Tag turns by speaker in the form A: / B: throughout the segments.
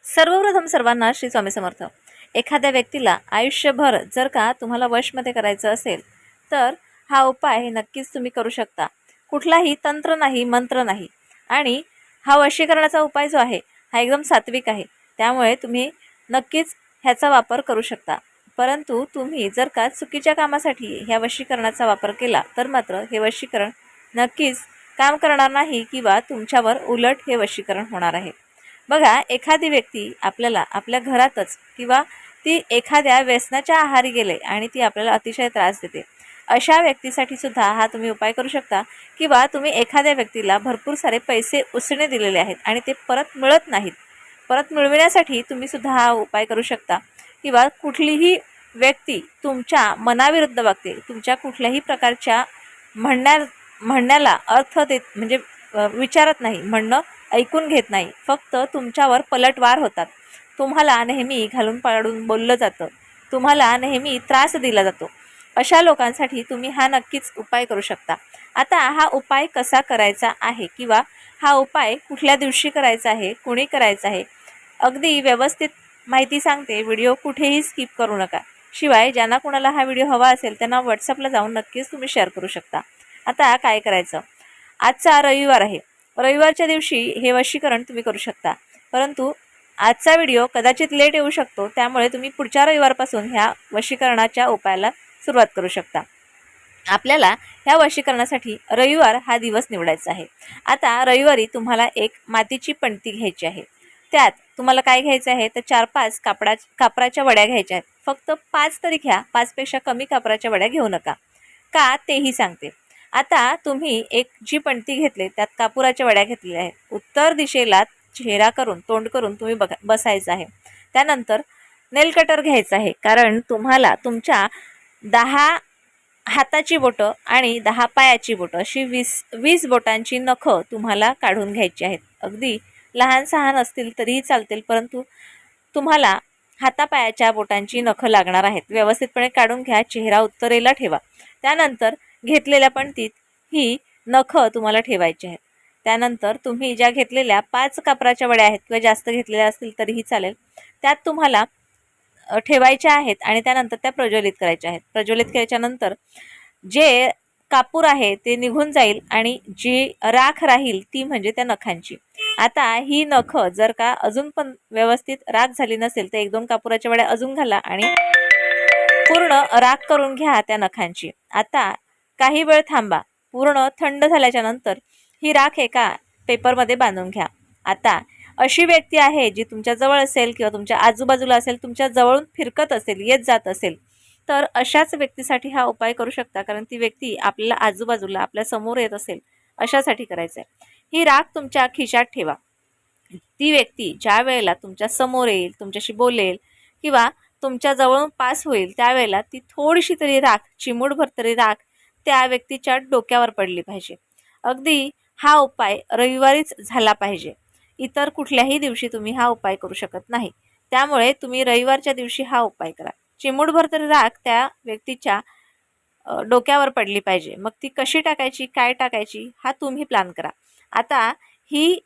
A: सर्वप्रथम सर्वांना श्री स्वामी समर्थ। एखाद्या व्यक्तीला आयुष्यभर जर का तुम्हाला वशमध्ये करायचं असेल तर हा उपाय हे नक्कीच तुम्ही करू शकता। कुठलाही तंत्र नाही, मंत्र नाही, आणि हा वशीकरणाचा उपाय जो आहे हा एकदम सात्विक आहे। त्यामुळे तुम्ही नक्कीच ह्याचा वापर करू शकता। परंतु तुम्ही जर का चुकीच्या कामासाठी ह्या वशीकरणाचा वापर केला तर मात्र हे वशीकरण नक्कीच काम करणार नाही किंवा तुमच्यावर उलट हे वशीकरण होणार आहे। बघा, एखादी व्यक्ती आपल्याला आपल्या घरातच किंवा ती एखाद्या व्यसनाच्या आहारी गेले आणि ती आपल्याला अतिशय त्रास देते, अशा व्यक्तीसाठी सुद्धा हा तुम्ही उपाय करू शकता। किंवा तुम्ही एखाद्या व्यक्तीला भरपूर सारे पैसे उसने दिलेले आहेत आणि ते परत मिळत नाहीत, परत मिळविण्यासाठी तुम्ही सुद्धा हा उपाय करू शकता। किंवा कुठलीही व्यक्ती तुमच्या मनाविरुद्ध वागते, तुमच्या कुठल्याही प्रकारच्या म्हणण्याला अर्थ देत म्हणजे विचारत नाही, म्हणणं ऐकून घेत नाही, फक्त तुमच्यावर पलटवार होतात, तुम्हाला नेहमी घालून पाडून बोललं जातं, तुम्हाला नेहमी त्रास दिला जातो, अशा लोकांसाठी तुम्ही हा नक्कीच उपाय करू शकता। आता हा उपाय कसा करायचा आहे किंवा हा उपाय कुठल्या दिवशी करायचा आहे, कुणी करायचा आहे, अगदी व्यवस्थित माहिती सांगते। व्हिडिओ कुठेही स्किप करू नका। शिवाय ज्यांना कोणाला हा व्हिडिओ हवा असेल त्यांना व्हॉट्सअपला जाऊन नक्कीच तुम्ही शेअर करू शकता। आता काय करायचं, आजचा रविवार आहे, रविवारच्या दिवशी हे वशीकरण तुम्ही करू शकता। परंतु आजचा व्हिडिओ कदाचित लेट येऊ शकतो, त्यामुळे तुम्ही पुढच्या रविवारपासून ह्या वशीकरणाच्या उपायाला सुरुवात करू शकता। आपल्याला ह्या वशीकरणासाठी रविवार हा दिवस निवडायचा आहे। आता रविवारी तुम्हाला एक मातीची पणती घ्यायची आहे। त्यात तुम्हाला काय घ्यायचं आहे तर 4-5 कापराच्या वड्या घ्यायच्या आहेत। फक्त 5 तरी घ्या, 5 पेक्षा कमी कापराच्या वड्या घेऊ नका, का तेही सांगते। आता तुम्ही एक जी पणती घेतली त्यात कापुराच्या वड्या घेतलेल्या आहेत, उत्तर दिशेला चेहरा करून तोंड करून तुम्ही बसायचं आहे। त्यानंतर नेल कटर घ्यायचा आहे, कारण तुम्हाला तुमच्या 10 हाताची बोटं आणि 10 पायाची बोटं अशी 20 बोटांची नखं तुम्हाला काढून घ्यायची आहेत। अगदी लहान सहान असतील तरीही चालतील, परंतु तुम्हाला हातापायाच्या बोटांची नखं लागणार आहेत। व्यवस्थितपणे काढून घ्या, चेहरा उत्तरेला ठेवा। त्यानंतर घेतलेल्या पणतीत ही नखं तुम्हाला ठेवायची आहेत। त्यानंतर तुम्ही ज्या घेतलेल्या 5 कापराच्या वड्या आहेत किंवा जास्त घेतलेल्या असतील तरीही चालेल, त्यात तुम्हाला ठेवायच्या आहेत आणि त्यानंतर त्या प्रज्वलित करायच्या आहेत। प्रज्वलित केल्याच्यानंतर जे कापूर आहे ते निघून जाईल आणि जी राख राहील ती म्हणजे त्या नखांची। आता ही नखं जर का अजून पण व्यवस्थित राख झाली नसेल तर 1-2 कापुराच्या वड्या अजून घाला आणि पूर्ण राख करून घ्या त्या नखांची। आता काही वेळ थांबा, पूर्ण थंड झाल्याच्या नंतर ही राख एका पेपरमध्ये बांधून घ्या। आता अशी व्यक्ती आहे जी तुमच्या जवळ असेल किंवा तुमच्या आजूबाजूला असेल, तुमच्या जवळून फिरकत असेल, येत जात असेल, तर अशाच व्यक्तीसाठी हा उपाय करू शकता, कारण ती व्यक्ती आपल्याला आजूबाजूला आपल्या समोर येत असेल अशासाठी करायचं आहे। ही राख तुमच्या खिशात ठेवा। ती व्यक्ती ज्या वेळेला तुमच्या समोर येईल, तुमच्याशी बोलेल किंवा तुमच्या जवळून पास होईल, त्यावेळेला ती थोडीशी तरी राख, चिमूटभर तरी राख त्या व्यक्तीच्या डोक्यावर पडली पाहिजे। अगदी हा उपाय रविवारीच झाला पाहिजे, इतर कुठल्याही दिवशी तुम्ही हा उपाय करू शकत नाही। त्यामुळे तुम्ही रविवारच्या दिवशी हा उपाय करा। चिमूटभर तरी राख त्या व्यक्तीच्या डोक्यावर पडली पाहिजे। मग ती कशी टाकायची, काय टाकायची, हा तुम्ही प्लॅन करा। आता ही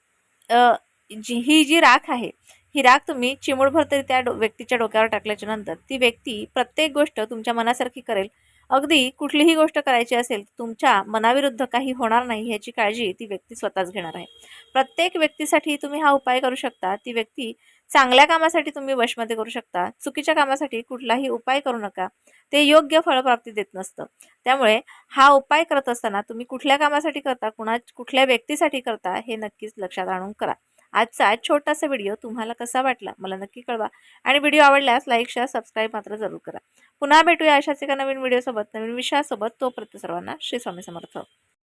A: जी राख आहे, ही राख तुम्ही चिमूटभर तरी त्या व्यक्तीच्या डोक्यावर टाकल्याच्या नंतर ती व्यक्ती प्रत्येक गोष्ट तुमच्या मनासारखी करेल। अगदी कुठलीही गोष्ट करायची असेल तुमच्या मनाविरुद्ध काही होणार नाही याची काळजी ती व्यक्ती स्वतःच घेणार आहे। प्रत्येक व्यक्तीसाठी तुम्ही हा उपाय करू शकता। ती व्यक्ती चांगल्या कामासाठी तुम्ही वशमध्ये करू शकता, चुकीच्या कामासाठी कुठलाही उपाय करू नका, ते योग्य फळप्राप्ती देत नसतं। त्यामुळे हा उपाय करत असताना तुम्ही कुठल्या कामासाठी करता, कुठल्या व्यक्तीसाठी करता हे नक्कीच लक्षात आणून करा। आजचा छोटासा व्हिडिओ तुम्हाला कसा वाटला मला नक्की कळवा, आणि व्हिडिओ आवडल्यास लाईक, शेअर, सबस्क्राईब मात्र जरूर करा। पुन्हा भेटूया अशाच एका नवीन व्हिडिओसोबत, नवीन विषयासोबत। तोपर्यंत सर्वांना श्री स्वामी समर्थ।